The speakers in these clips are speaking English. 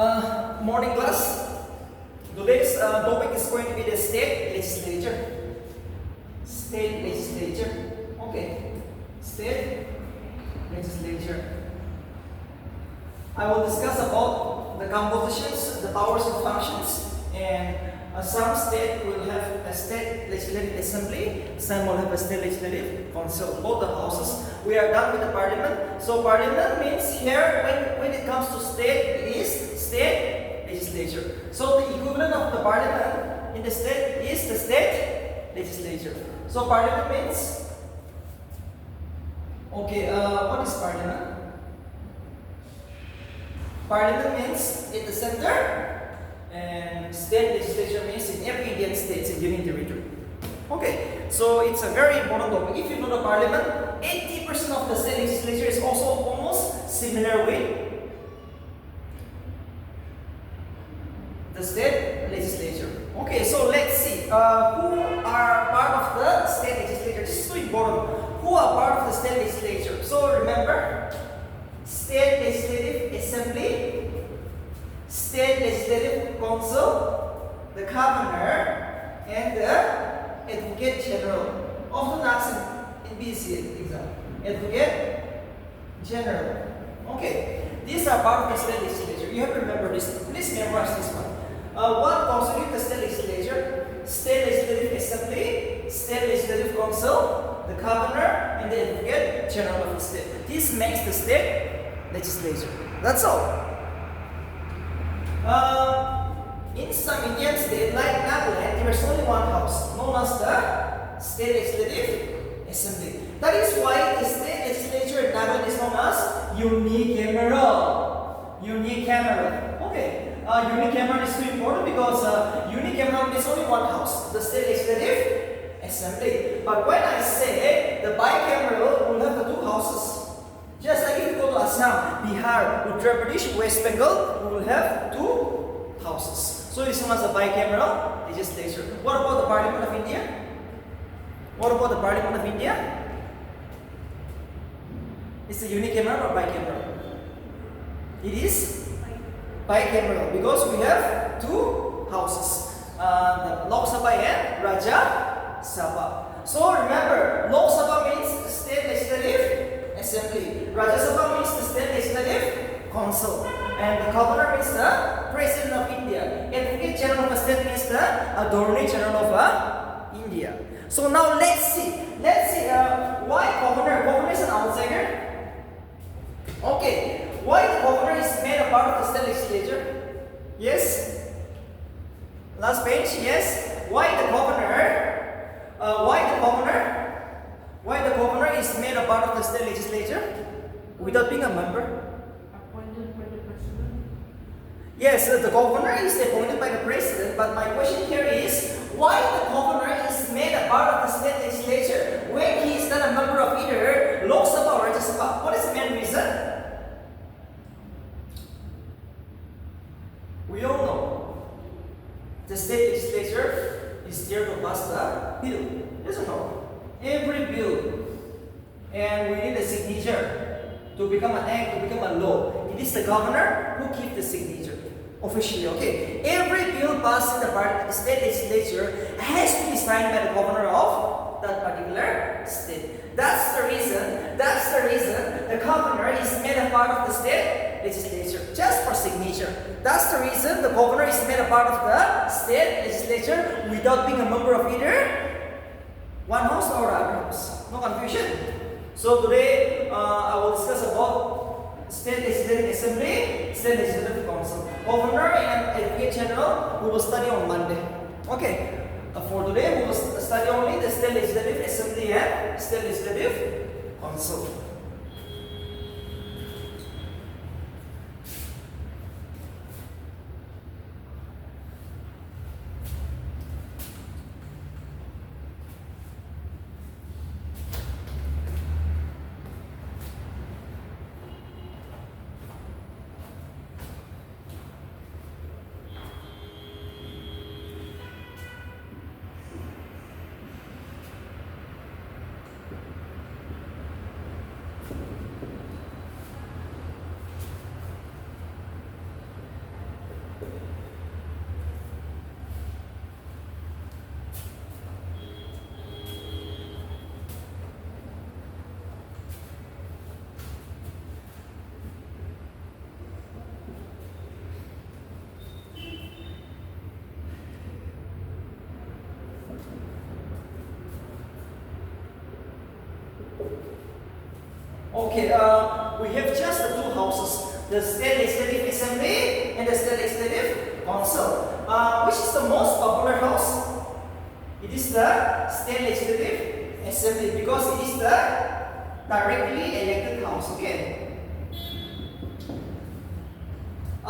Morning class. Today's topic is going to be the state legislature. State legislature. Okay. State legislature. I will discuss about the compositions, the powers and functions, and some state will have a state legislative assembly, some will have a state legislative council, both the houses. We are done with the parliament. So parliament means here when it comes to state, it is state legislature. So the equivalent of the parliament in the state is the state legislature. So parliament means, okay, what is parliament? Parliament means in the center, and state legislature means in every Indian state, in union territory. Okay, so it's a very important topic. If you know the parliament, 80% of the state legislature is also almost similar with the state legislature. Okay, so let's see who are part of the state legislature. This is so important. Who are part of the state legislature? So remember, state legislative assembly, state legislative council, the governor, and the advocate general. Often asked in BCA exam, advocate general. Okay, these are part of the state legislature. You have to remember this. Please memorize this one. What constitutes the state legislature? State legislative assembly, state legislative council, the governor, and the advocate general of the state. This makes the state legislature. That's all. In some Indian states like Nagaland, there is only one house, known as the state legislative assembly. That is why the state legislature in Nagaland is known as unicameral. Unicameral. Okay. Unicameral is too important because unicameral is only one house, the state legislative assembly. But when I say the bicameral will have the two houses, just like if you go to Assam, Bihar, Uttar Pradesh, West Bengal, we will have two houses. So it's known as a bicameral legislature. What about the Parliament of India? What about the Parliament of India? Is it unicameral or bicameral? It is bicameral because we have two houses, the Lok Sabha and Rajya Sabha. So remember, Lok Sabha means the state legislative assembly, Rajya Sabha means the state legislative council, and the governor means the president of India. Advocate general of the state means the attorney general of India. So now let's see why governor. Governor is an outsider. Okay. Why the governor is made a part of the state legislature? Yes? Last page, yes? Why the governor is made a part of the state legislature without being a member? Appointed by the president? Yes, the governor is appointed by the president, but my question here is, why the governor is made a part of the state legislature when he is not a member of either Lok Sabha or Rajya Sabha? What is the main reason? We all know the state legislature is there to pass the bill, isn't it? Every bill, and we need a signature to become an act, to become a law. It is the governor who keeps the signature officially. Okay, every bill passed in the state legislature has to be signed by the governor of that particular state. That's the reason the governor is made a part of the state legislature, just for signature. That's the reason the governor is made a part of the state legislature without being a member of either one house or other house. No confusion. So today I will discuss about state legislative assembly, state legislative council, governor and advocate general. We will study on Monday. Okay. For today we will study only the state legislative assembly and state legislative council. Okay, we have just the two houses, the State Legislative Assembly and the State Legislative Council. Which is the most popular house? It is the State Legislative Assembly because it is the directly elected house. Okay.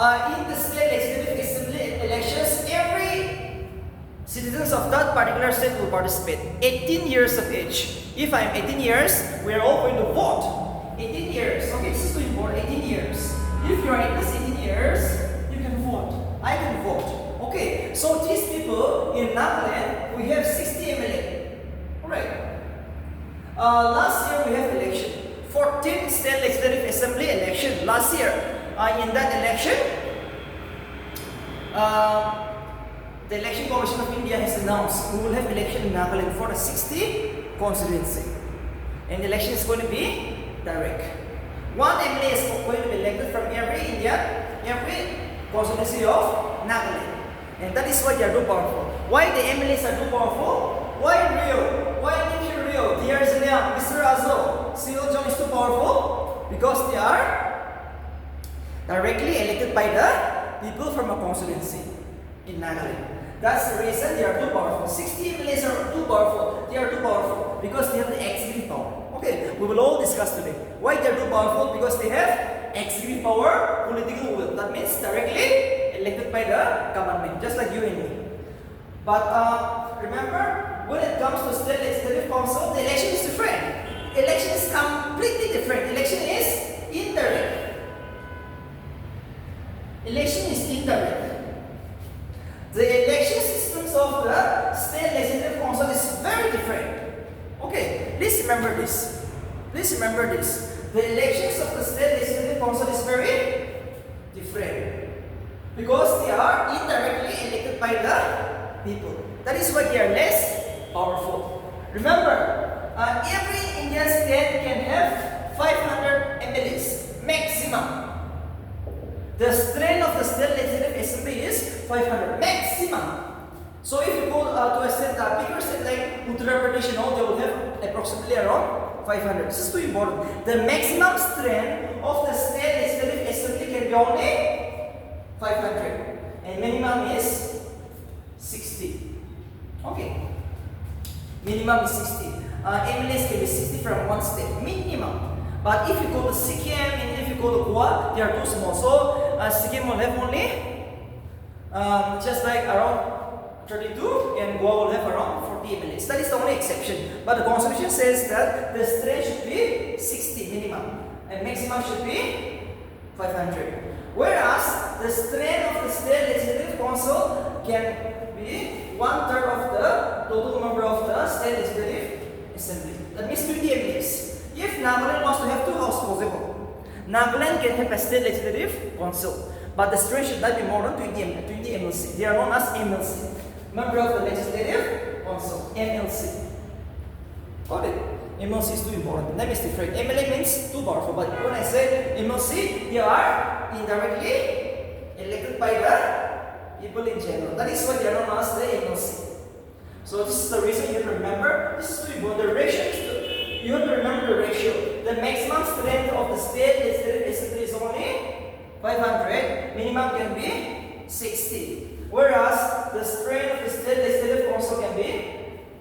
In the State Legislative Assembly elections, every citizens of that particular state will participate. 18 years of age. If I am 18 years, we are all going to vote. 18 years. Okay, this is too important. 18 years. If you are at least 18 years, you can vote. I can vote. Okay, so these people in Nagaland, we have 60 MLA. Alright. Last year we have election. 14th State Legislative Assembly election. Last year, in that election, the Election Commission of India has announced we will have election in Nagaland for the 60th constituency. And the election is going to be direct. One MLA is going to be elected from every constituency of Nagaland. And that is why they are too powerful. Why the MLAs are too powerful? Why Rio? Why Nikhil Rio? D.R. Zaliang, Mr. Azo, Cyril Jong is too powerful? Because they are directly elected by the people from a constituency in Nagaland. That's the reason they are too powerful. 60 MLAs are too powerful. They are too powerful because they have the executive power. Okay, we will all discuss today. Why they are too powerful? Because they have executive power, political will. That means directly elected by the government, just like you and me. But remember, when it comes to State Legislative Council, the election is different. Election is completely different. Election is indirect. Election is indirect. The election systems of the State Legislative Council is very different. Okay, please remember this. Please remember this. The elections of the State Legislative Council is very different. Because they are indirectly elected by the people. That is why they are less powerful. Remember, every Indian state can have 500 MLAs maximum. The strength of the State Legislative Assembly is 500 maximum. So if you go to a state, bigger state like Uttar Pradesh, they will have approximately around 500. This is too important. The maximum strength of the State Legislative Assembly can be only 500 and minimum is 60. Okay, minimum is 60. MLAs can be 60 from one state minimum. But if you go to Sikkim and if you go to Goa, they are too small. So Sikkim will have only just like around 32 and Goa will have around 40 MLAs. That is the only exception. But the constitution says that the strength should be 60 minimum and maximum should be 500. Whereas the strength of the State Legislative Council can be 1/3 of the total number of the State Legislative Assembly. That means 20 MLAs. If Nagaland wants to have two houses possible, Nagaland can have a State Legislative Council, but the strength should not be more than 20 MLC. They are known as MLC, Member of the Legislative Council, MLC. Got it? MLC is too important. The name is different. MLA means too powerful, but when I say MLC, they are indirectly elected by the people in general. That is why they are known as the MLC. So this is the reason you have to remember. This is too important. The ratio is you have to remember the ratio. The maximum strength of the State Legislative Assembly is only 500. Minimum can be 60. Whereas the strength of the State Legislative Council can be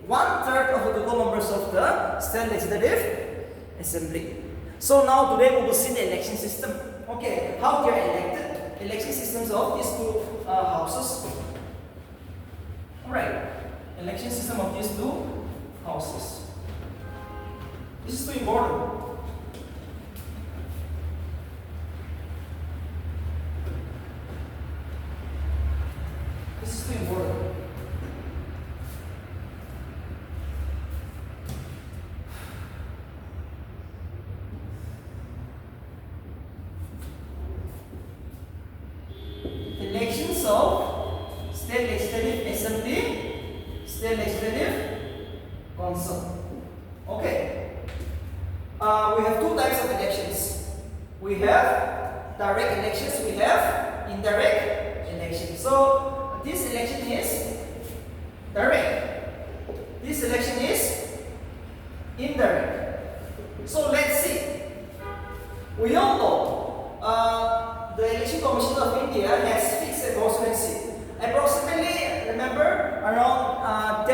1/3 of the total members of the State Legislative Assembly. So now today we will see the election system. Okay, how they are elected. Election systems of these two houses. Alright, election system of these two houses. This is too important. This is too important. Elections of State Legislative Assembly, State Legislative Council. Okay. We have two types of elections. We have direct elections, we have indirect elections. So this election is direct. This election is indirect. So let's see. We all know the Election Commission of India has fixed a constituency. Approximately, remember, around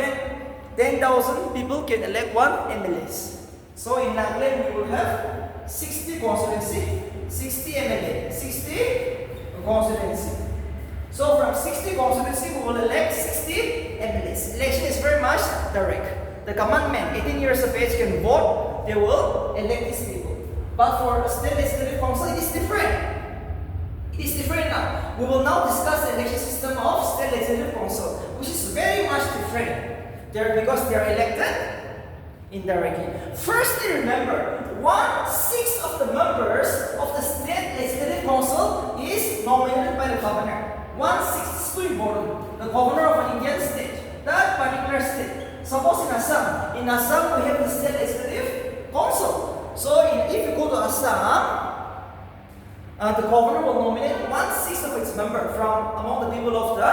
10,000 people can elect one MLAs. So in Nagaland, we will have 60 constituency, 60 MLA, 60 constituency. So from 60 constituency, we will elect 60 MLAs. Election is very much direct. The common man, 18 years of age, can vote. They will elect these people. But for state legislative council, it is different. It is different now. We will now discuss the election system of state legislative council, which is very much different. Because they are elected indirectly. Firstly, remember, 1/6 of the members of the state legislative council is nominated by the governor. 1/6 is too important. The governor of an Indian state, that particular state. Suppose in Assam we have the state legislative council. So if you go to Assam, the governor will nominate 1/6 of its member from among the people of the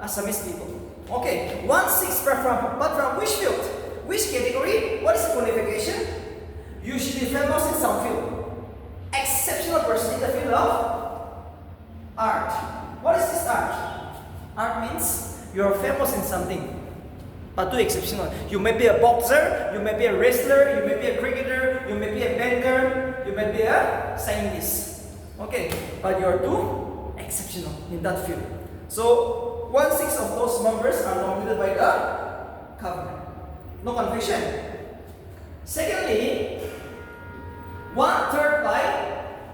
Assamese people. Okay, 1/6 but from which field? Which category? What is the qualification? You should be famous in some field. Exceptional person in the field of art. What is this art? Art means you are famous in something, but too exceptional. You may be a boxer, you may be a wrestler, you may be a cricketer, you may be a bender, you may be a scientist. Okay, but you are too exceptional in that field. So 1/6 of those members are nominated by the governor. No confusion. Secondly, 1/3 by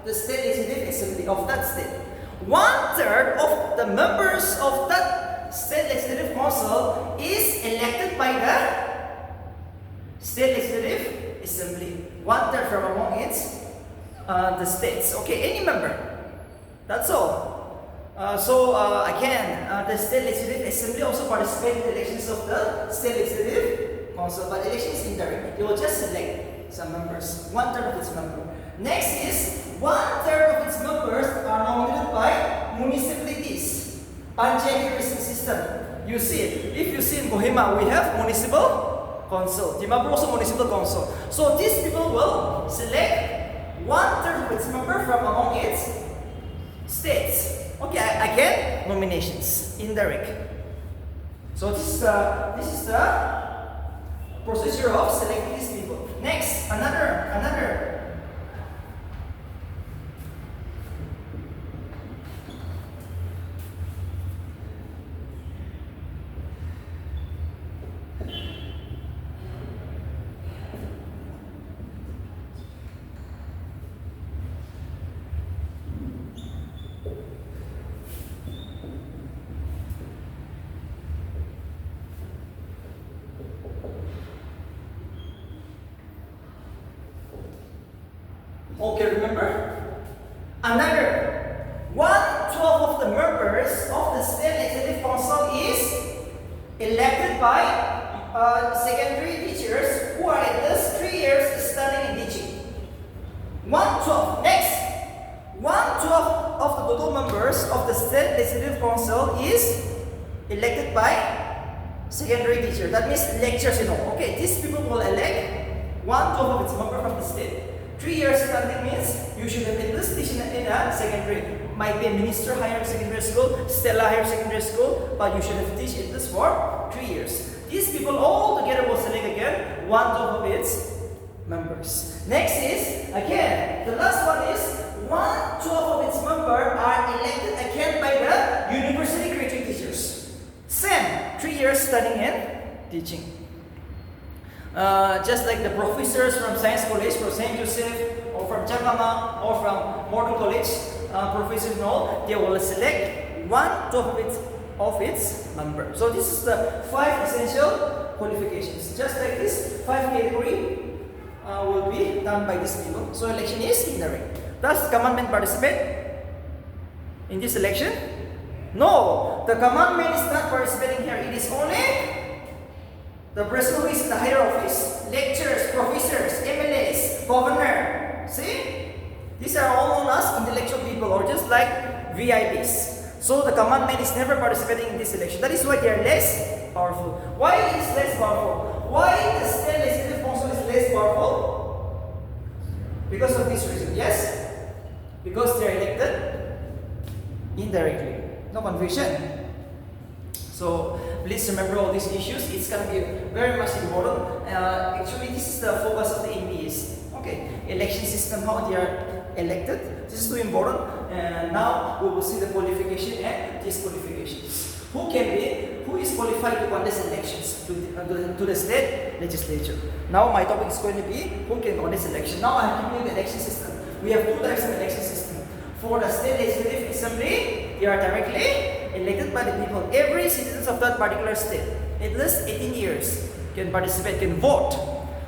the state legislative assembly of that state. 1/3 of the members of that state legislative council is elected by the state legislative assembly. 1/3 from among its the states. Okay, any member. That's all. Again, the state legislative assembly also participate in the elections of the state legislative council, but election is indirect. They will just select some members, 1/3 of its members. Next is 1/3 of its members are nominated by municipalities. Panchayat system. You see it. If you see in Kohima, we have municipal council. Dimapur also municipal council. So these people will select 1/3 of its members from among its states. Okay, again, nominations, indirect. So this is the procedure of selecting these people. Next, another. Okay, remember? Another 1/12 of the members of the state legislative council is elected by secondary teachers who are at least 3 years studying and teaching. 1/12. Next, 1/12 of the total members of the state legislative council is elected by secondary teachers. That means lectures, Okay, these people will elect 1/12 of its members from the state. 3 years studying means you should have at least teaching in a secondary. Might be a minister higher secondary school, Stella higher secondary school, but you should have teach at least for 3 years. These people all together will select again 1/12 of its members. Next is, again, the last one is 1/12 of its members are elected again by the university graduate teachers. Same, 3 years studying and teaching. Just like the professors from Science College, from St. Joseph, or from Chakama, or from Morton College, professors they will select 1/12 of its members. So this is the 5 essential qualifications. Just like this, 5 category will be done by these people. So election is indirect. Does common man participate in this election? No, the common man is not participating here. It is only the person who is in the higher office, lecturers, professors, MLAs, governor. See? These are all known as intellectual people or just like VIPs. So the common man is never participating in this election. That is why they are less powerful. Why it is less powerful? Why the state legislative council is less powerful? because they are elected indirectly. No confusion. So please remember all these issues. It's going to be very much important. Actually, this is the focus of the MBAs. Okay, election system, how they are elected. This is too important. And now we will see the qualification and disqualification. Who is qualified to contest elections to the state legislature? Now my topic is going to be who can contest election. Now I have given you the election system. We have two types of election system. For the state legislative assembly, they are directly elected by the people. Every citizen of that particular state, at least 18 years, can participate, can vote.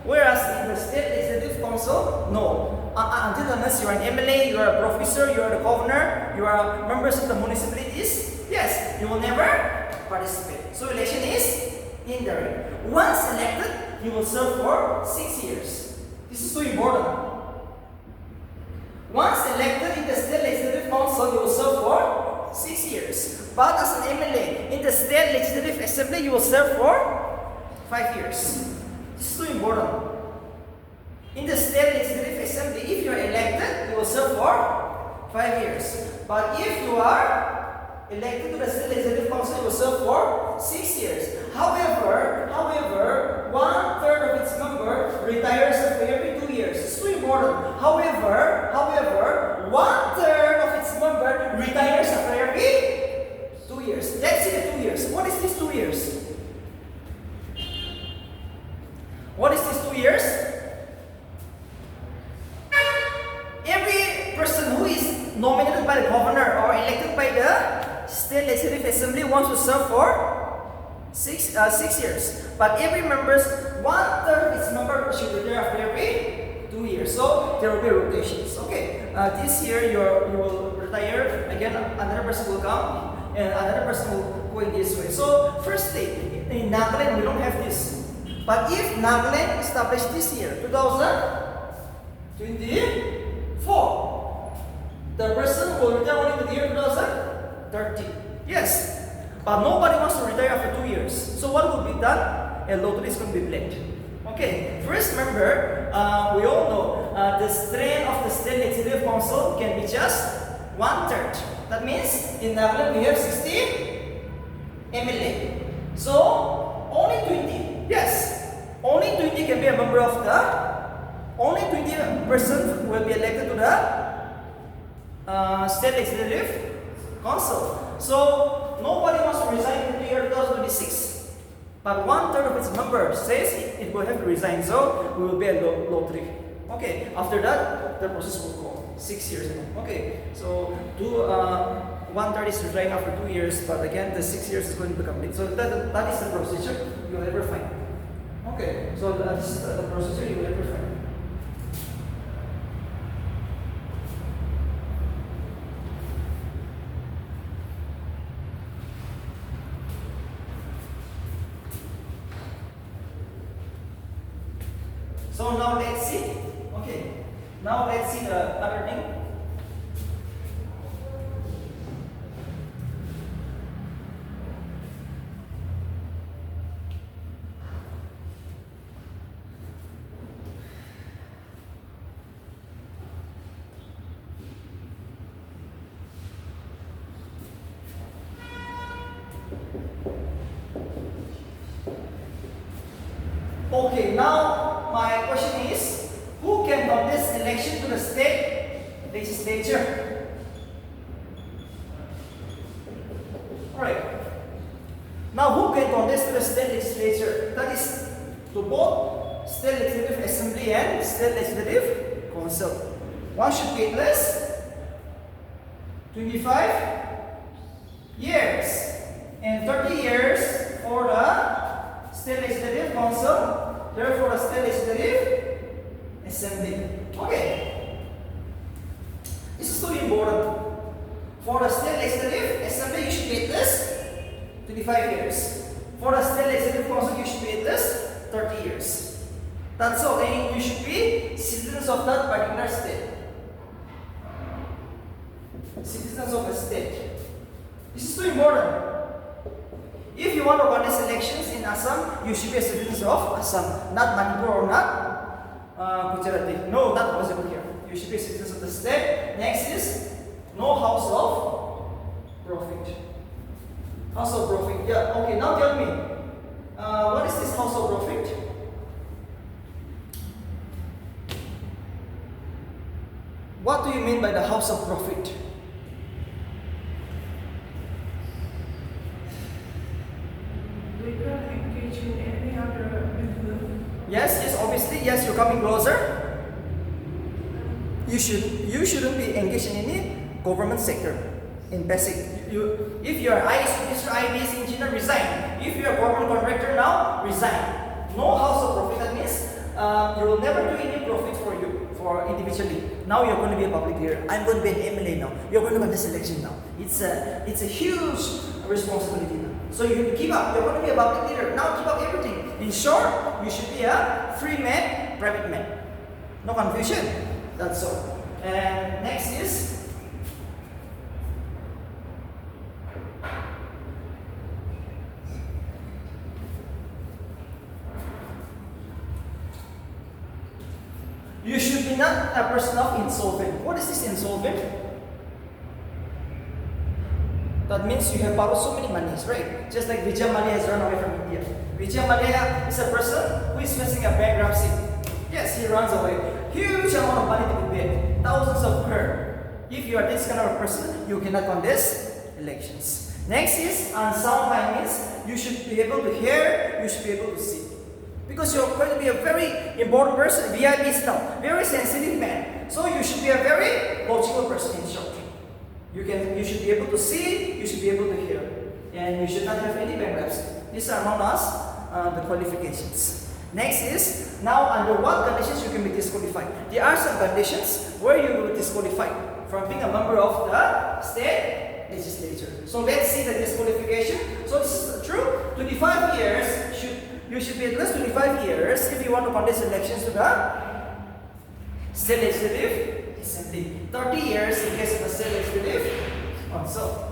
Whereas in the state legislative council, no. Until unless you are an MLA, you are a professor, you are the governor, you are members of the municipalities, yes, you will never participate. So election is indirect. Once elected, you will serve for 6 years. This is so important. Once elected in the state legislative council, you will serve for 6 years. But as an MLA in the state legislative assembly, you will serve for 5 years. This is so important. In the state legislative assembly, if you are elected, you will serve for 5 years. But if you are elected to the state legislative council, you will serve for 6 years. However, 1/3 of its member retires after every 2 years. It's too important. However, 1/3 of its member retires after every 2 years. Let's see the 2 years. What is this 2 years? What is this 2 years? Every person who is nominated by the governor or elected by the state legislative assembly wants to serve for 6 years. But every member's 1/3 of its member should retire after every 2 years. So there will be rotations. Okay, this year you will retire. Again, another person will come, and another person will go in this way. So firstly, in Nagaland we don't have this. But if Nagaland established this year, 2024, the person will retire only to the year 2030. Yes. But nobody wants to retire after 2 years. So what will be done? A lottery is going to be played. Okay, first remember, we all know the strength of the state legislative council can be just 1/3. That means in Nagaland we have 16 MLA. So only 20. Yes, only 20 can be a member of the. Only 20 person will be elected to the state legislative council. So nobody wants to resign in the year 2026. But 1/3 of its members says it will have to resign, so we will be a lottery. Okay, after that, the process will go 6 years. Okay, so 1/3 is resign after 2 years, but again, the 6 years is going to be complete. So that is the procedure you will ever find. Okay, so that is the procedure you will ever find. So now let's see. Okay. Now let's see the other thing. Okay, now my question is, who can contest election to the state legislature? Alright. Now who can contest to the state legislature? That is to both state legislative assembly and state legislative council. One should be at least 25 years and 30 years for the state legislative council. Therefore, the state legislative assembly. Okay. This is so important. For the state legislative assembly, you should be at least 25 years. For the state legislative council, you should be at least 30 years. That's all. And you should be citizens of that particular state. Citizens of a state. This is so important. If you want to contest elections in Assam, you should be a citizen of Assam, not Manipur or not Gujarati. No, not possible here. You You should be citizens of the state. Next is no house of profit. House of profit. Yeah. Okay. Now tell me, what is this house of profit? What do you mean by the house of profit? We can engage in any other business. Yes, obviously, yes, you're coming closer. You shouldn't be engaged in any government sector. In basic, if you are IS officer, IBS engineer, resign. If you are government contractor now, resign. No house of profit. That means you will never do any profit for you, for individually. Now you're going to be a public leader. I'm going to be an MLA now. You're going to contest election now. It's a huge responsibility now. So you keep up. You're going to be a public leader. Now keep up everything. In short, you should be a free man, private man. No confusion. That's all. And next is you should be not a person of insolvent. What is this insolvent? That means you have borrowed so many monies, right? Just like Vijay Mallya has run away from India. Vijay Mallya is a person who is facing a bankruptcy. Yes, he runs away. Huge amount of money to be paid. Thousands of crore. If you are this kind of a person, you cannot contest elections. Next is unsound mind means you should be able to hear, you should be able to see. Because you're going to be a very important person, VIP now, very sensitive man. So you should be a very logical person in short. You should be able to see, you should be able to hear. And you should not have any bankruptcy. These are known as the qualifications. Next is, now under what conditions you can be disqualified. There are some conditions where you will be disqualified from being a member of the state legislature. So let's see the disqualification. So this is true. 25 years, you should be at least 25 years if you want to contest elections to the state legislative assembly. 30 years in case of the state legislative council.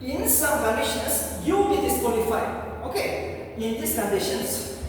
In some conditions, you will be disqualified. Okay, in these conditions,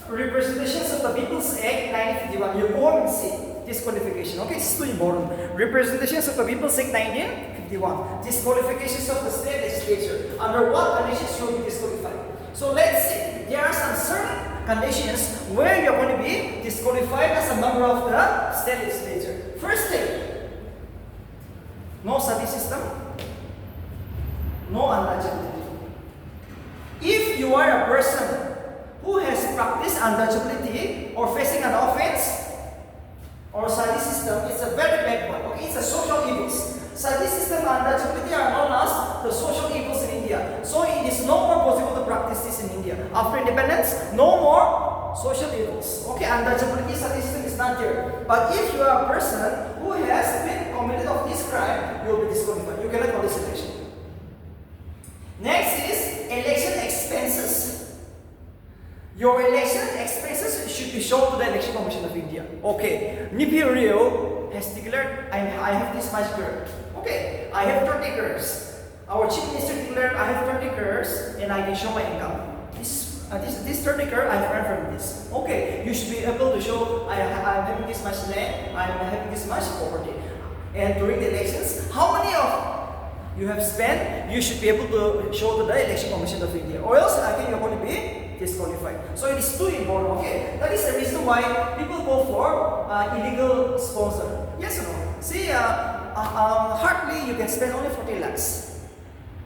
Representations of the People's Act 1951, you go and see disqualification. Okay, this is too important. Representations of the People's Act 1951, disqualifications of the state legislature. Under what conditions you will be disqualified? So let's see, there are some certain conditions where you're going to be disqualified as a member of the state legislature. Firstly, no service system, no untouchability. If you are a person who has practiced untouchability or facing an offense or service system, it's a very bad one. Okay, it's a social evils. Service system and untouchability are known as the social evils in India. So it is no more possible to practice this in India. After independence, no more social evils. Okay, untouchability service system is not there. But if you are a person who has been committed of this crime, you will be disqualified. You cannot contest election. Next is election expenses. Your election expenses should be shown to the Election Commission of India. Okay, Nipi Rio has declared, I have this much crore. Okay, I have 20 crores. Our Chief Minister declared, I have 20 crores and I can show my income. This This third acre I've earned from this. Okay, you should be able to show I'm having this much land, I'm having this much property. And during the elections, how many of you have spent, you should be able to show to the Election Commission of India. Or else again you're going to be disqualified. So it is too important. Okay, that is the reason why people go for illegal sponsor. Yes or no? See, hardly you can spend only 40 lakhs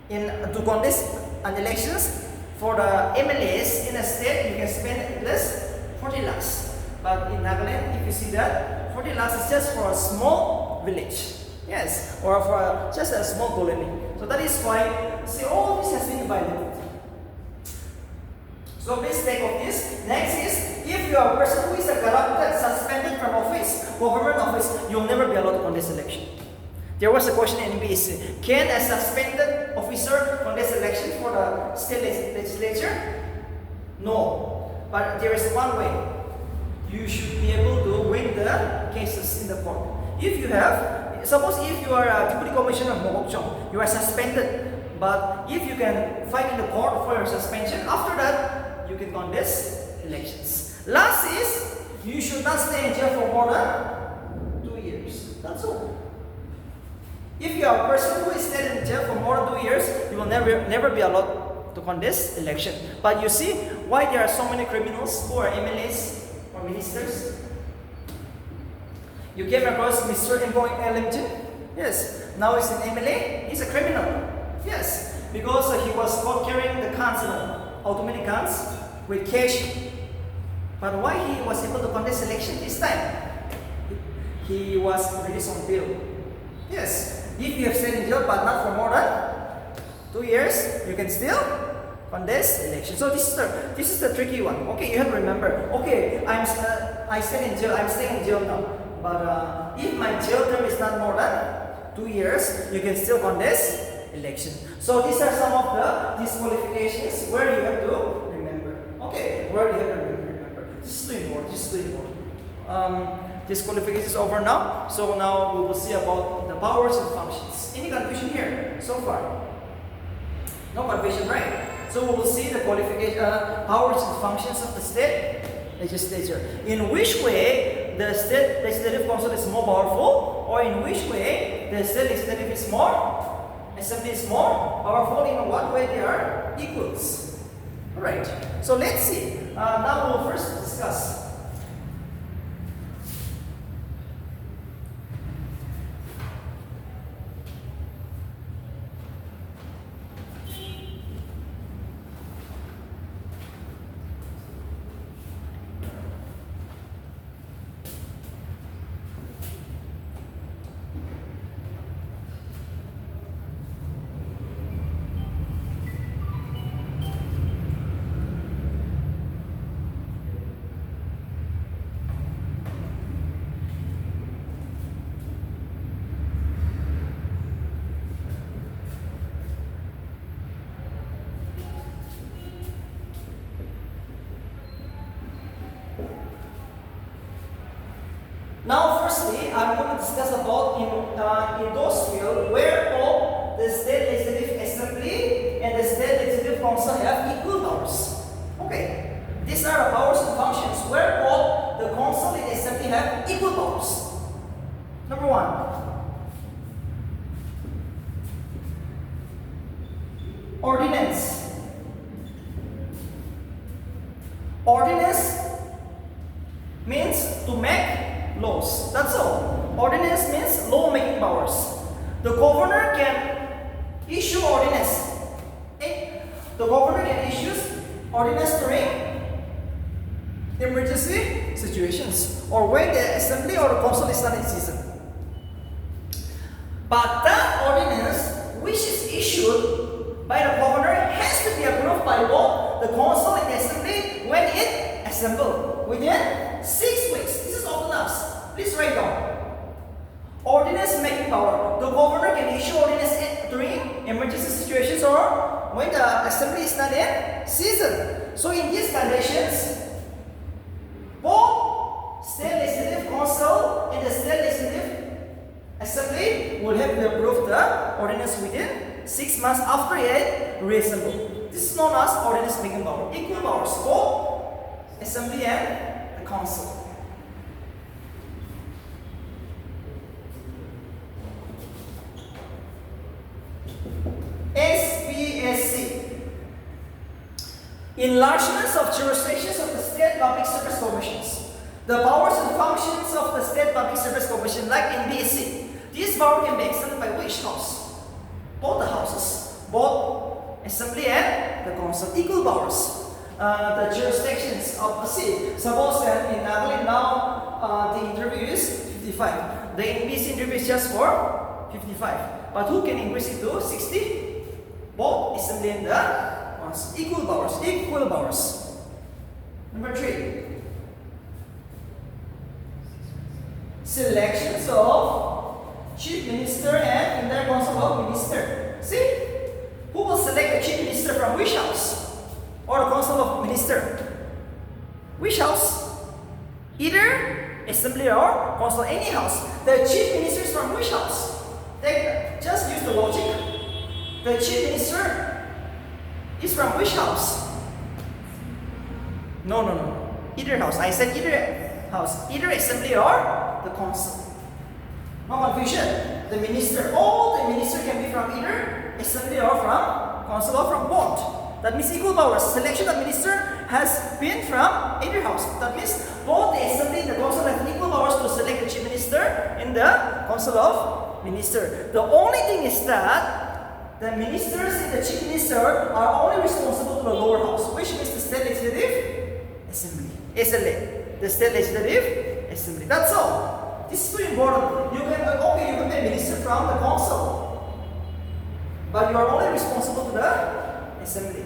to contest an elections. For the MLAs in a state, you can spend at least 40 lakhs. But in Nagaland, if you see that, 40 lakhs is just for a small village. Yes, or for just a small colony. So that is why, see, all this has been violated. So please take of this. Next is, if you are a person who is a corrupted, suspended from office, government office, you will never be allowed to contest election. There was a question in NBC, can a suspended officer contest election for the state legislature? No. But there is one way. You should be able to win the cases in the court. If you have, suppose if you are a deputy commissioner of Mokokchung, you are suspended. But if you can fight in the court for your suspension, after that, you can contest elections. Last is, you should not stay in jail for more than 2 years. That's all. If you are a person who is stayed in jail for more than 2 years, you will never be allowed to contest election. But you see why there are so many criminals who are MLAs or ministers. You came across Mr. Embong Ellington. Yes, now he's an MLA. He's a criminal. Yes, because he was caught carrying the guns, automatic guns with cash. But why he was able to contest election this time? He was released on bail. Yes. If you have stayed in jail but not for more than 2 years, you can still contest election. So this is the tricky one. Okay, you have to remember. Okay, I stayed in jail. I'm staying in jail now. But if my jail term is not more than 2 years, you can still contest election. So these are some of the disqualifications where you have to remember. Okay, where you have to remember. This is too important. This is too important. Disqualification is over now. So now we will see about the powers and functions. Any confusion here so far? No confusion, right? So we will see the powers and functions of the state legislature. In which way the state legislative council is more powerful, or in which way the state legislative is more, assembly is more powerful. In what way they are equals. Alright. So let's see. Now we will first discuss. Now, firstly, I'm going to discuss about in those fields where all the state legislative assembly and the state legislative council have equal powers. Okay, these are the powers and functions where all the council and the assembly have equal powers. Number one, ordinance. Ordinance means to make laws. That's all. Ordinance means law-making powers. The governor can issue ordinance. The governor can issue ordinance during emergency situations or when the assembly or the council is not in season. But that ordinance which is issued by the governor has to be approved by both the council and the assembly when it assembled within 6 weeks. This is often asked. Please write down. Ordinance making power. The governor can issue ordinance during emergency situations or when the assembly is not in season. So in these conditions, both state legislative council and the state legislative assembly will have to approve the ordinance within 6 months after it reassembled. This is known as ordinance making power. Equal powers, both assembly and the council. SPSC. Enlargements of jurisdictions of the State Public Service Commissions. The powers and functions of the State Public Service Commission, like in BSc, this power can be extended by which house? Both the houses, both assembly and the council. Equal powers. The jurisdictions of the seat. Suppose that in Nagaland now the interview is 55. The NBC interview is just for 55. But who can increase it to 60? Both assembly and the council. Equal powers. Equal powers. Number 3. Selections of chief minister and entire council of minister. See? Who will select the chief minister from which house? Or the council of minister? Which house? Either assembly or council, any house. The chief minister is from which house? Just use the logic. The chief minister is from which house? No. Either house. I said either house. Either assembly or the council. No confusion. The minister, all the minister can be from either assembly or from council or from both. That means equal powers. Selection of minister has been from either house. That means both the assembly and the council have equal powers to select the chief minister in the council of minister. The only thing is that the ministers and the chief minister are only responsible to the lower house, which means the state legislative assembly. SLA. The state legislative assembly. That's all. This is too important. You can be a minister from the council, but you are only responsible to the assembly.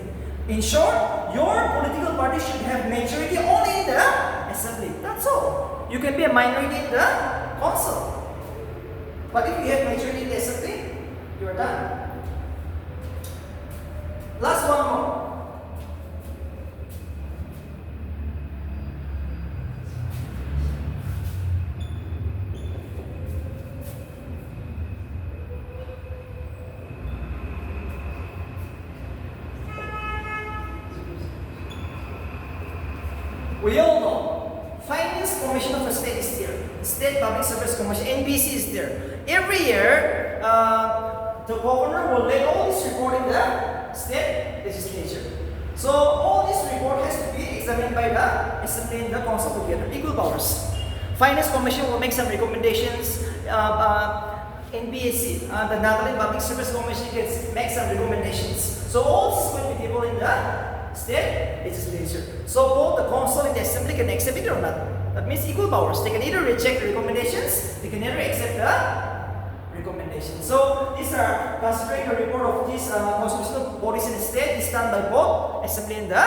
In short, your political party should have majority only in the assembly. That's all. You can be a minority in the council, but if you have majority in the assembly, you are done. Last one more. We all know, Finance Commission of the State is there. State Public Service Commission, NBC is there. Every year, the governor will lay all this report in the state legislature. So all this report has to be examined by the assembly and the council together. Equal powers. Finance Commission will make some recommendations. NBSC, the Nagaland Public Service Commission, can make some recommendations. So all this is going to be tabled in the state legislature. So both the council and the assembly can accept it or not. That means equal powers. They can either reject the recommendations, they can either accept the recommendations. So these are considering the report of these constitutional bodies in the state is done by both assembly and the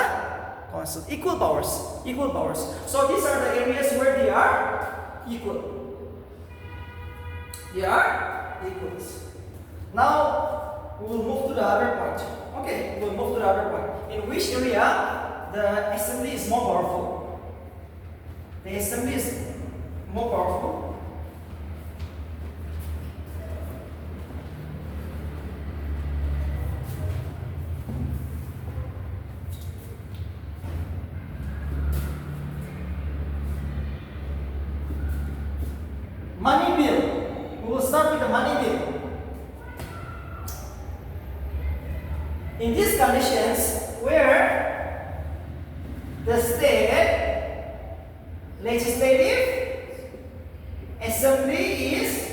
council. Equal powers. Equal powers. So these are the areas where they are equal. They are equals. Now we will move to the other point. Okay, we'll move to the other point. In which area the assembly is more powerful? The assembly is more powerful. Money bill. We will start with the money bill. In these conditions, where the state legislative assembly is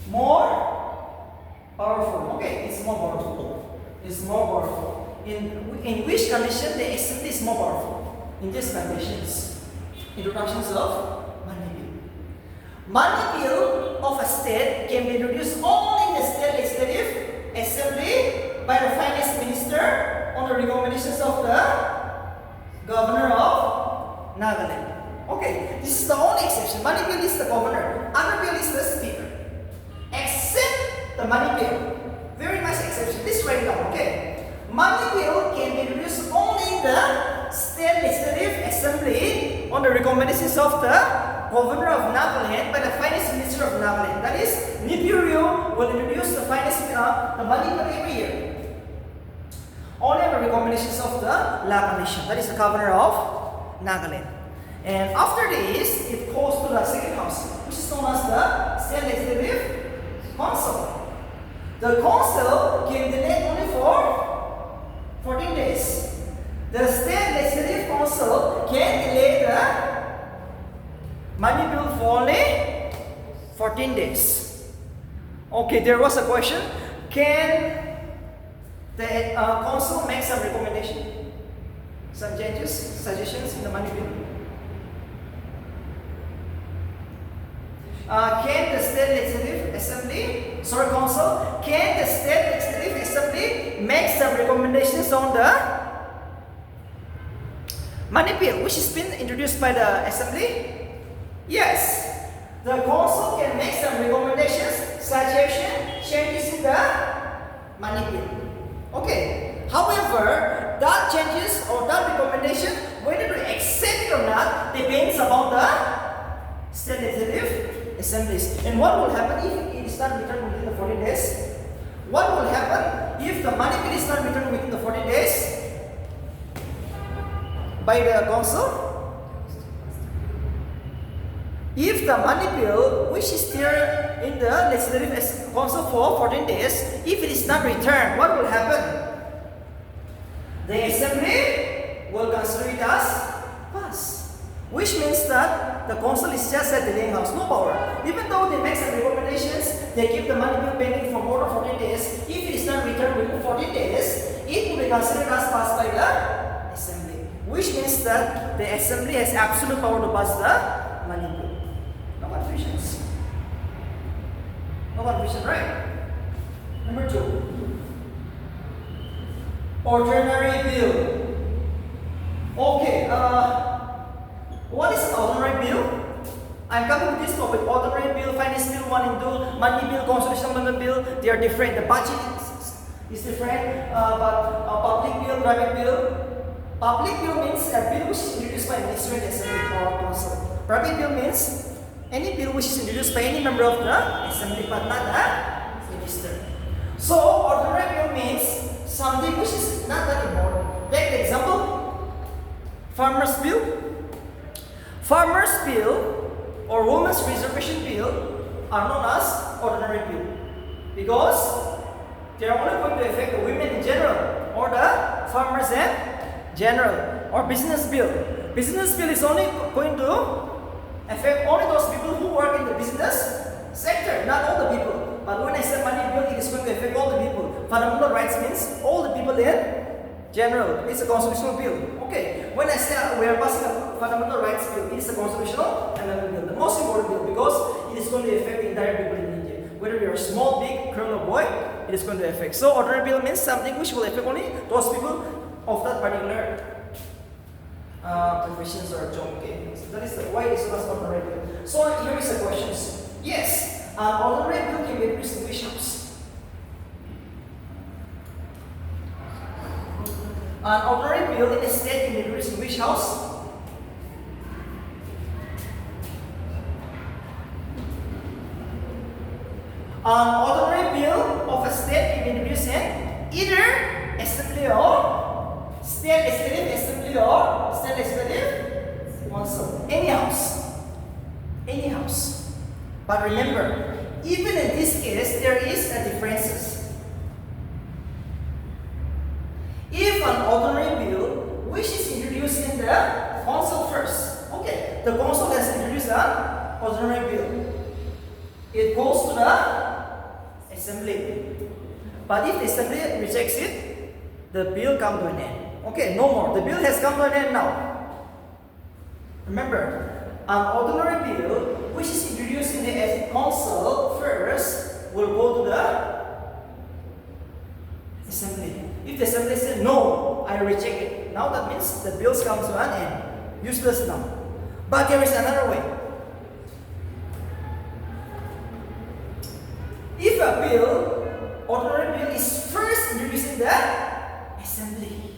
more powerful. Okay, it's more powerful. It's more powerful. In which condition the assembly is more powerful? In these conditions. Introductions of money bill. Money bill of a state can be introduced only in the state legislative assembly by the finance minister on the recommendations of the governor of Nagaland. Okay, this is the only exception. Money bill is the governor, other bill is the speaker. Except the money bill. Very nice exception. Please write it down, okay? Money bill can be introduced only in the state legislative assembly on the recommendations of the governor of Nagaland by the finance minister of Nagaland. That is, Nibiru will introduce the money bill every year. Only on the recommendations of the La Commission. That is the governor of Nagaland. And after this, it goes to the second house, which is known as the State Legislative Council. The council can delay only for 14 days. The State Legislative Council can delay the money bill for only 14 days. Okay, there was a question. Can the council make some recommendation, some changes, suggestions in the money bill? Can the State Legislative Assembly, Council, can the State Legislative Assembly make some recommendations on the money bill which has been introduced by the Assembly? Yes, the Council can make some recommendations, suggestions, changes in the money bill. Okay, however, that changes or that recommendation, whether to accept it or not, depends upon the State Legislative Assemblies. And what will happen if it is not returned within the 40 days? What will happen if the money bill is not returned within the 40 days by the council? If the money bill, which is there in the Legislative Council for 14 days, if it is not returned, what will happen? The Assembly will consider it as passed. Which means that the council is just a delaying house, no power. Even though they make some recommendations, they keep the money bill pending for more than 14 days. If it is not returned within 14 days, it will be considered as passed by the Assembly. Which means that the Assembly has absolute power to pass the money bill. No confusions. No confusion, right? Number 2. Ordinary bill. Okay, what is an ordinary bill? I'm coming to this topic. Ordinary bill, finance bill 1 and 2, money bill, constitutional amendment bill, they are different. The budget is different, but public bill, private bill. Public bill means a bill which is introduced by Ministry and Assembly or Council. Private bill means any bill which is introduced by any member of the Assembly but not a minister. So, ordinary bill means something which is not that important. Take the example, farmer's bill. Farmer's bill or women's reservation bill are known as ordinary bill because they are only going to affect the women in general or the farmers in general. Or business bill. Business bill is only going to affect only those people who work in the business sector, not all the people. But when I say money bill, it is going to affect all the people. Fundamental rights means all the people in general. It's a constitutional bill. Okay. When I say we are passing a fundamental rights bill, it is a constitutional amendment bill. The most important bill because it is going to affect the entire people in India. Whether you are small, big, girl or boy, it is going to affect. So ordinary bill means something which will affect only those people of that particular professions or job. Okay. So that is why it is known as ordinary bill. So here is the questions. Yes, an ordinary bill can be introduced in which house? An ordinary bill in a state can be introduced in which house? An ordinary bill of a state can be introduced in either Assembly or State Legislative Assembly or State Legislative Council. Any house. Any house. But remember, even in this case, there is a differences. If an ordinary bill which is introduced in the council first, okay, the council has introduced an ordinary bill. It goes to the assembly. But if the assembly rejects it, the bill comes to an end. Okay, no more. The bill has come to an end now. Remember, an ordinary bill which is introduced in the council first will go to the assembly. If the assembly says no, I reject it. Now that means the bills come to an end. Useless now. But there is another way. If a bill, ordinary bill, is first introduced in the assembly,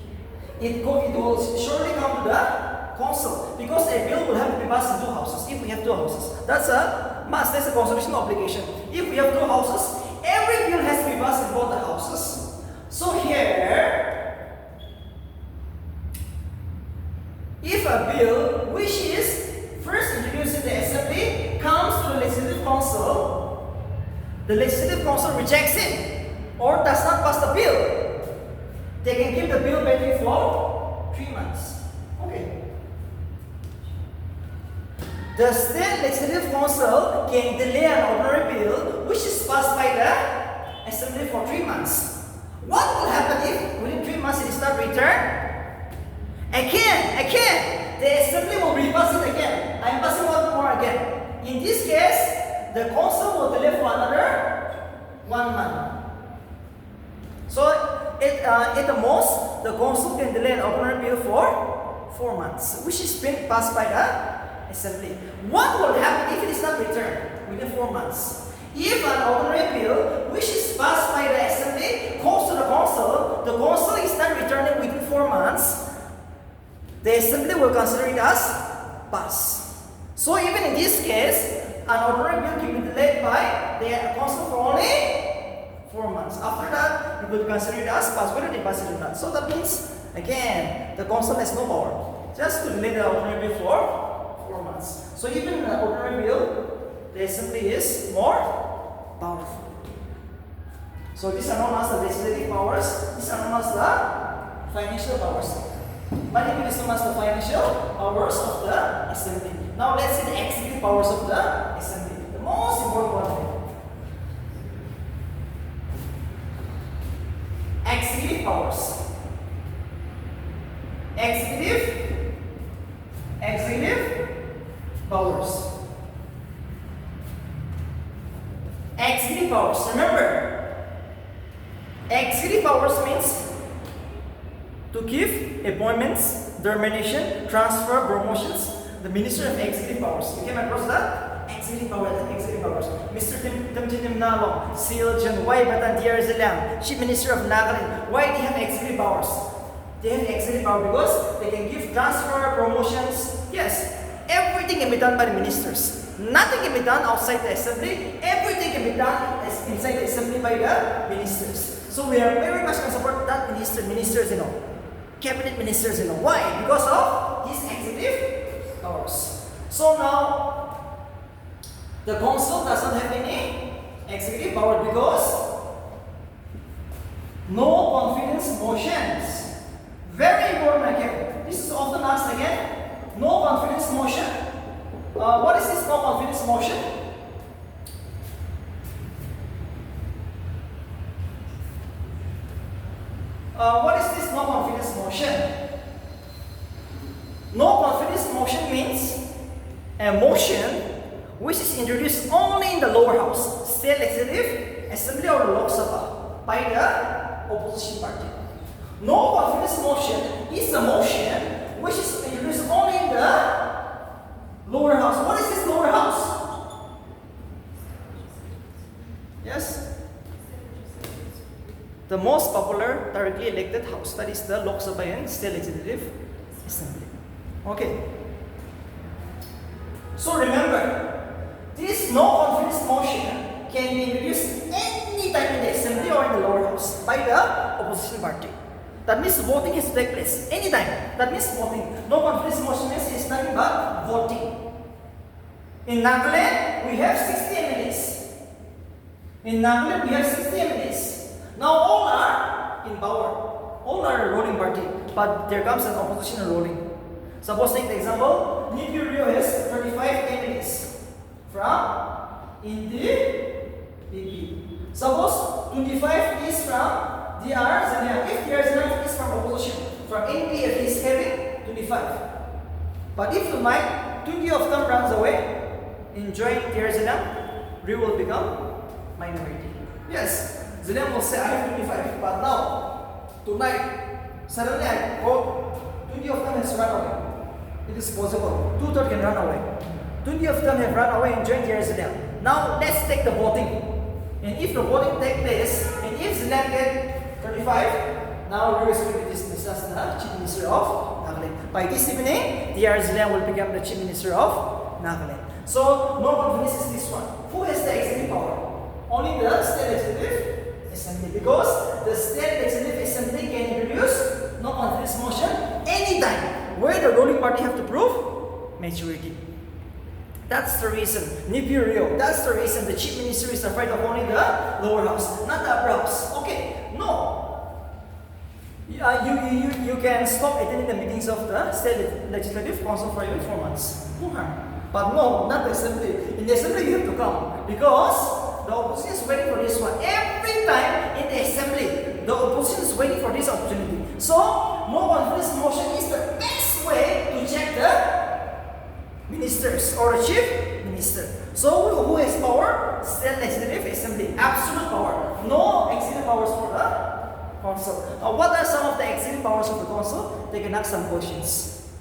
it will surely come to the council because a bill will have to be passed in 2 houses. If we have 2 houses, that's a must. That's a constitutional obligation. If we have 2 houses, every bill has to be passed in both the houses. So here, the Legislative Council rejects it or does not pass the bill, they can give the bill validity for 3 months. Okay. The State Legislative Council can delay an ordinary bill which is passed by the Assembly for 3 months. What will happen if within 3 months it is not returned? Again, the Assembly will repass it again. I am passing one more again. In this case, the Council will delay for another 1 month. So, at the most, the Council can delay an ordinary bill for 4 months, which is been passed by the Assembly. What will happen if it is not returned within 4 months? If an ordinary bill which is passed by the Assembly goes to the Council is not returning within 4 months, the Assembly will consider it as passed. So even in this case, an ordinary bill can be delayed by the Council for only 4 months. After that, it will consider it as passed, whether they pass it or not. So that means, again, the Council has no power. Just to delay the ordinary bill for 4 months. So even in an ordinary bill, the Assembly is more powerful. So these are known as the legislative powers. These are known as the financial powers. But it is known as the financial powers of the Assembly. Now let's see the executive powers of the Assembly. The most important one. Executive powers. Executive powers. Executive powers. Remember, executive powers means to give appointments, termination, transfer, promotions. The Minister of Executive Powers. You came across that? Executive powers. Mr. Tim Nalong, Siljan, why Batan Zilang, Chief Minister of Nagaland. Why they have executive powers? They have executive power because they can give transfer, promotions. Yes, everything can be done by the ministers. Nothing can be done outside the Assembly. Everything can be done inside the Assembly by the ministers. So we are very much going to support that ministers, cabinet ministers, Why? Because of these executive powers. So now, the Council does not have any executive power because no confidence motions. Very important again. This is often asked again. No confidence motion. What is this no confidence motion? What is this no confidence motion? No confidence motion means a motion which is introduced only in the lower house, state legislative assembly or Lok Sabha by the opposition party. No confidence motion is a motion which is introduced only in the lower house. What is this lower house? Yes? The most popular directly elected house, that is the Lok Sabha and State Legislative Assembly. Okay. So remember, this no confidence motion can be introduced any time in the Assembly or in the lower house by the opposition party. That means voting has to take place anytime. That means voting. No confidence motion means it's nothing but voting. In Nagaland, we have 60 MLAs. In Nagaland, we have 60 MLAs. Now all are in power. All are a ruling party. But there comes an opposition ruling. Suppose take the example, Nipi Rio has 35 MLAs from Indi PP. Suppose 25 is from DR Zania. If DR Zania is from opposition, from NPF is having 25. But if tonight 20 of them runs away, enjoying DR Zania, Rio will become minority. Yes. Zidane will say, I have 25, but now, tonight, suddenly I vote, 20 of them has run away. It is possible. 2/3 can run away. 20 of them have run away and joined the Zidane. Now, let's take the voting. And if the voting takes place, and if Zidane get 35, now Rio is going to be dismissed as the Chief Minister of Nagaland. By this evening, the Zidane will become the Chief Minister of Nagaland. So, no confidence is this one. Who has the executive power? Only the State Legislative Assembly, because the State Legislative Assembly can introduce no confidence motion anytime where the ruling party have to prove majority. That's the reason. Nipirio. That's the reason the chief minister is afraid of only the lower house, not the upper house. Okay, no. You can stop attending the meetings of the state legislative council for even 4 months. No harm. But no, not the assembly. In the assembly you have to come because the opposition is waiting for this one. Every time in the assembly, the opposition is waiting for this opportunity. So, no confidence motion is the best way to check the ministers or the chief minister. So, who has power? State legislative assembly. Absolute power. No executive powers for the council. What are some of the executive powers of the council? They can ask some questions.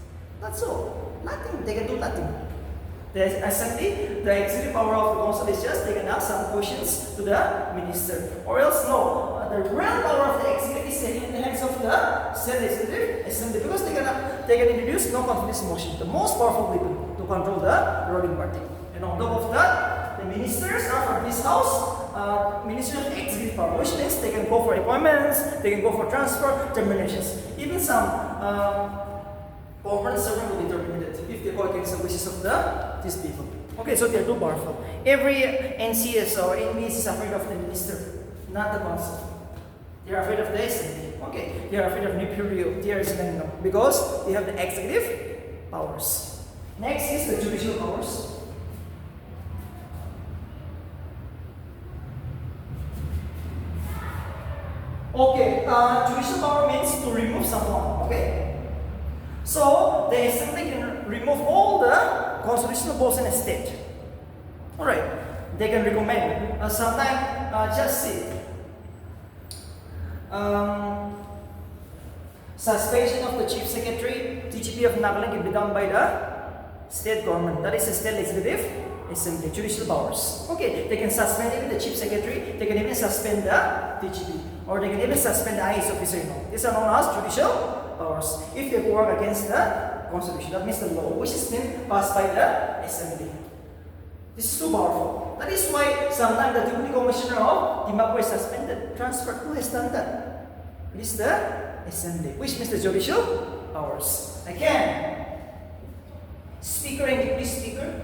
That's all. Nothing. They can do nothing. The assembly, the executive power of the council is just they can ask some questions to the minister. Or else no. The real power of the executive is in the hands of the state legislative assembly because they can introduce no confidence motion, the most powerful weapon to control the ruling party. And on top of that, the ministers are from this house. Ministry of Executive Power, which means they can go for appointments, they can go for transfer, terminations. Even some permanent servant will be terminated if they go against the wishes of these people. Okay, so they are too powerful. Every NCS or NBS is afraid of the minister, not the council. They are afraid of the assembly. Okay, they are afraid of Nipirio. They are saying no because they have the executive powers. Next is the judicial powers. Okay, judicial power means to remove someone, okay? So, the assembly can remove all the constitutional balls in a state. Alright, they can recommend. Sometimes, just see. Suspension of the chief secretary, TGP of Nagaland can be done by the state government. That is the state legislative assembly, judicial powers. Okay, they can suspend even the chief secretary, they can even suspend the TGP. Or they can even suspend the IAS officer. These are known as judicial powers. If they work against the constitution, that means the law, which has been passed by the assembly. This is too powerful. That is why sometimes the deputy commissioner of Zimbabwe is suspended, transferred. Who has done that? It is the assembly, which means the judicial powers. Again, speaker and deputy speaker,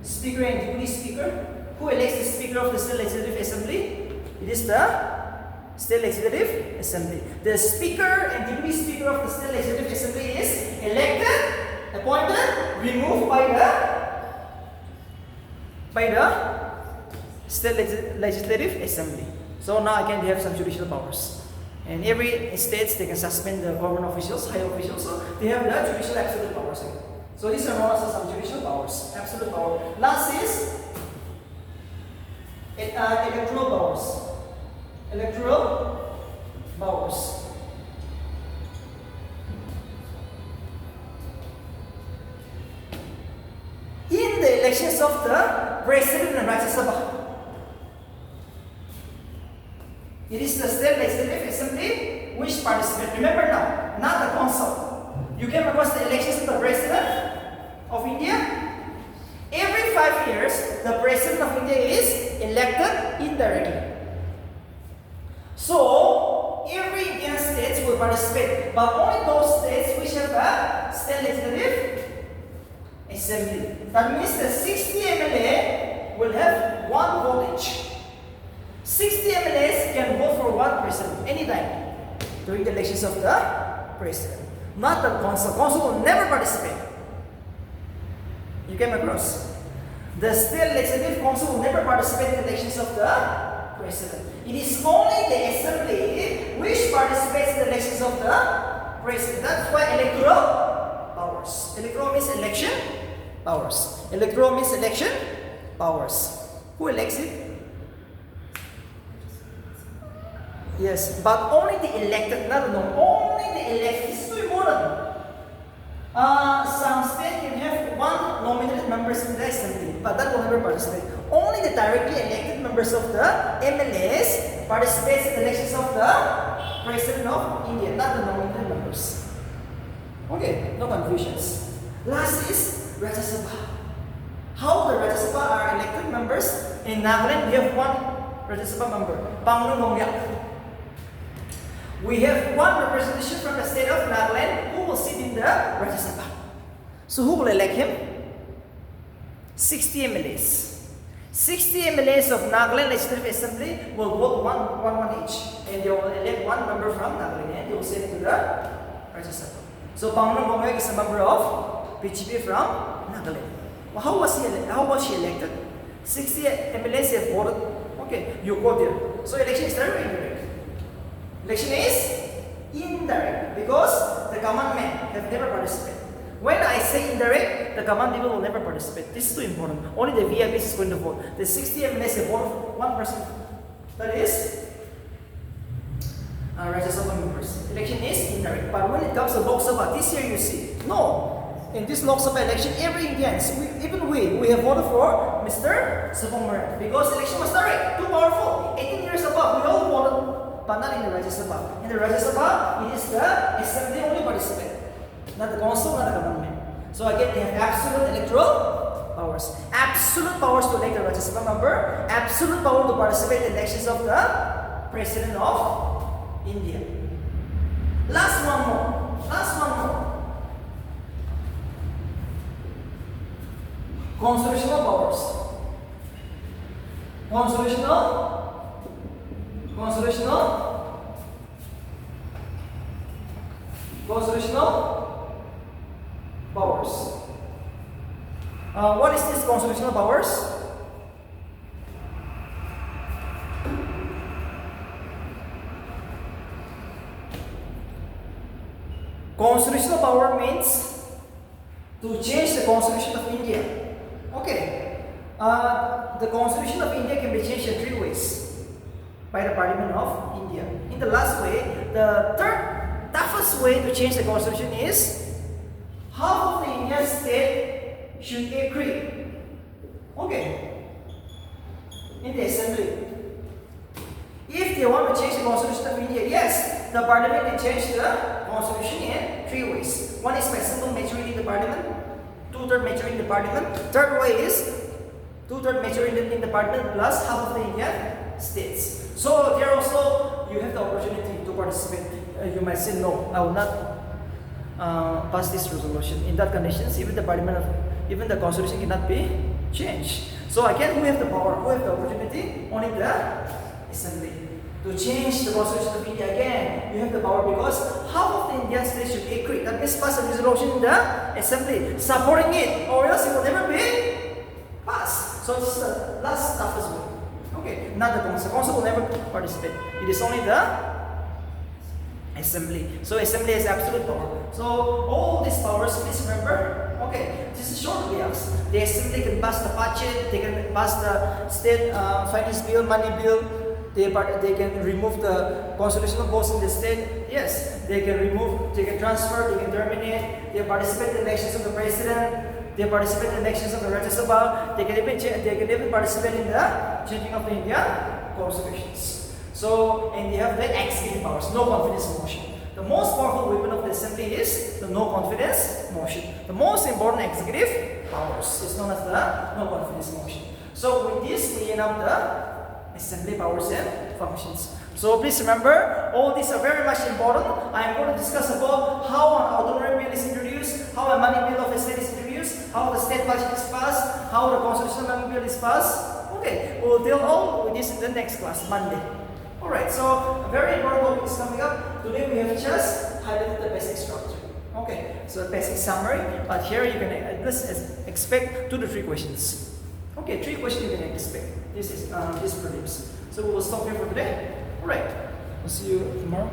speaker and deputy speaker. Who elects the speaker of the state legislative assembly? It is the State Legislative Assembly. The Speaker and Deputy Speaker of the State Legislative Assembly is elected, appointed, removed by the State Legislative Assembly. So now again they have some judicial powers. And every states they can suspend the government officials, high officials. So they have the judicial absolute powers. So these are known as some judicial powers, absolute power. Last is electoral powers. Electoral powers. In the elections of the President and Rajya Sabha, it is the State Legislative Assembly which participates. Remember now, not the council. You came across the elections of the President of India. Every 5 years, the President of India is elected indirectly. So, every Indian states will participate, but only those states which have a state legislative assembly. That means the 60 MLA will have 1 vote each. 60 MLAs can vote for 1 president anytime during the elections of the president. Not the council. Council will never participate. You came across. The state legislative council will never participate in the elections of the president. It is only the assembly which participates in the elections of the president. That's why electoral powers. Electoral means election powers. Electoral means election powers. Who elects it? Yes, but only the elected, not no, only the elected. This is too important. Some states can have 1 nominated members in the assembly, but that will never participate. Only the directly elected members of the MLAs participates in the elections of the President of India, not the nominated members. Okay, no confusions. Last is Rajya Sabha. How the Rajya Sabha are elected members? In Nagaland, we have 1 Rajya Sabha member, Panglong Nongyak. We have 1 representation from the state of Nagaland who will sit in the Rajya Sabha. So who will elect him? 60 MLAs. 60 MLAs of Nagaland Legislative Assembly will vote one each, and they will elect one member from Nagaland, and they will send it to the Rajya Sabha. So Pangnam Bongwek is a member of BJP from Nagaland. Well, how was she elected? 60 MLAs have voted. Okay, you go there. So election is direct or indirect? Election is indirect because the command men have never participated. When I say indirect, the command people will never participate. This is too important. Only the VIPs is going to vote. The 60 MLAs have voted one person. That is Rajya Sabha members. Election is indirect. But when it comes to Lok Sabha, this year you see, no. In this Lok Sabha election, every Indians, even we have voted for Mr. Subham Moran because election was direct, too powerful. 18 years above, we all voted, but not in the Rajya Sabha. In the Rajya Sabha, it is the assembly only participate, not the council, not the government. So again, they have absolute electoral powers. Absolute powers to elect a Rajya Sabha member, absolute power to participate in elections of the President of India. Last one more. Constitutional powers. Constitutional powers. What is this constitutional powers? Constitutional power means to change the Constitution of India. Okay, the Constitution of India can be changed in 3 ways by the Parliament of India. In the last way, the third toughest way to change the Constitution is half of the Indian state should agree. Okay, in the assembly. If they want to change the Constitution of India, yes, the Parliament can change the Constitution in 3 ways. One is by simple majority in the Parliament. 2/3 majority in the Parliament. Third way is 2/3 majority in the Parliament plus half of the Indian states. So there also you have the opportunity to participate. You might say no, I will not pass this resolution. In that conditions, even the Constitution cannot be changed. So again, who have the power? Who have the opportunity? Only the assembly. To change the Constitution of India again, you have the power because half of the Indian states should agree. That means pass a resolution in the assembly supporting it, or else it will never be passed. So this is the last toughest way. Okay, not the council. Council will never participate. It is only the assembly. So assembly has absolute power. So all these powers, please remember. Okay, this is short layouts. The assembly can pass the budget. They can pass the state finance bill, money bill. They can remove the constitutional laws in the state. Yes, they can remove, they can transfer, they can terminate. They participate in elections of the president. They participate in elections of the Rajya Sabha. They can even participate in the changing of the Indian constitutions. So, and they have the executive powers, no confidence motion. The most powerful weapon of the assembly is the no confidence motion. The most important executive powers is known as the no confidence motion. So with this, we end up the assembly powers and functions. So please remember, all these are very much important. I am going to discuss about how an ordinary bill is introduced, how a money bill of a state is introduced, how the state budget is passed, how the constitutional money bill is passed. Okay, we'll deal all with this in the next class, Monday. Alright, so a very important topic is coming up. Today we have just highlighted the basic structure. Okay, so a basic summary, but here you can at least expect 2 to 3 questions. Okay, 3 questions you can expect. This is this prelims. So we will stop here for today. Alright, we'll see you tomorrow.